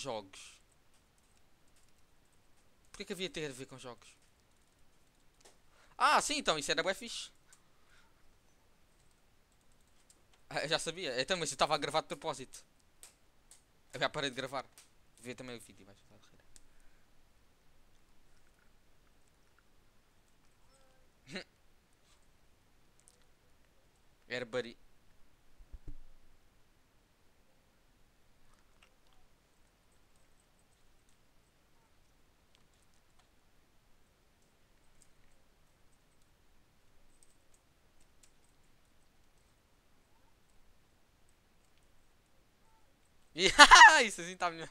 jogos? Porquê que havia ter a ver com jogos? Ah, sim, então, isso era bué fixe. Ah, eu já sabia. Então, mas eu estava a gravar de propósito. Eu já parei de gravar. Vê também o vídeo, vais rir. Era buddy. Isso assim está melhor.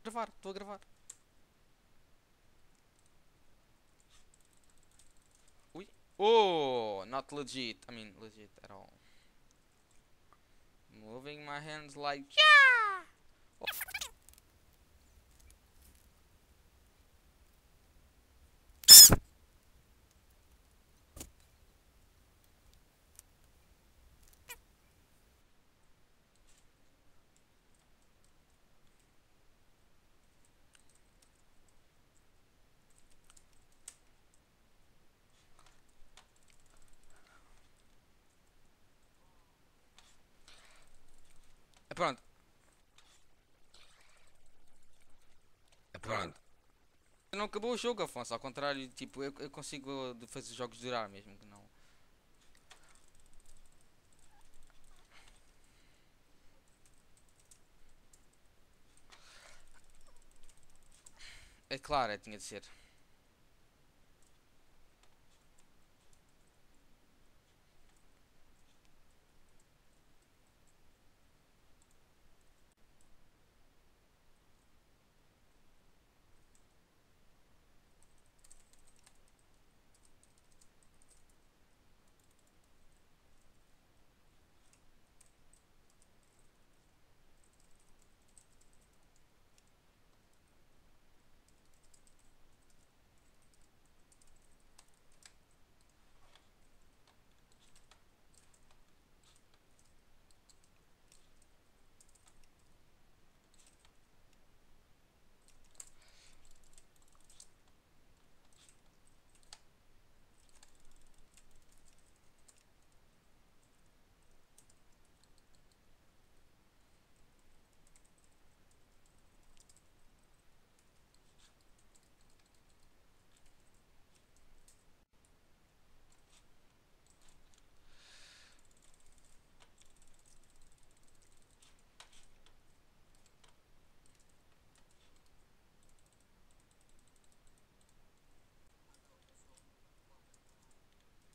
Gravar, estou a gravar. Ui. Oh, not legit. I mean, legit at all. Moving my hands like. Pronto. Pronto. Não acabou o jogo, Afonso. Ao contrário, tipo, eu consigo fazer jogos durar mesmo que não. É claro, tinha de ser.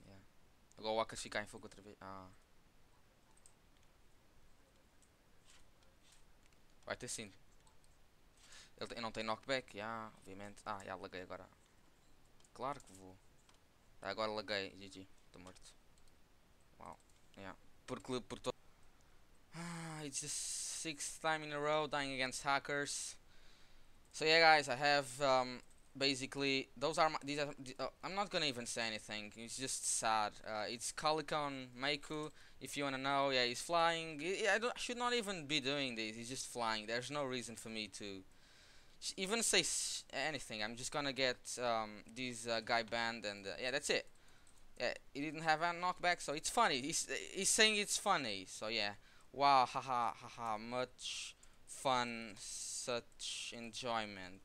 Yeah. Agora o Akashi cai em fogo outra vez. Ah, vai ter sim. Ele não tem knockback, obviamente. Já laguei agora. Claro que vou. Agora laguei, GG. Estou morto. Uau. Yeah. Por todo. It's the sixth time in a row dying against hackers. So yeah, guys, I have basically those are my, these are. I'm not gonna even say anything. It's just sad. It's Calicon Meiku. If you wanna know, yeah, he's flying. I should not even be doing this. He's just flying. There's no reason for me to even say anything. I'm just gonna get this guy banned, and yeah, that's it. Yeah, he didn't have a knockback, so it's funny. He's saying it's funny. So yeah, wow, haha, haha, much fun, such enjoyment.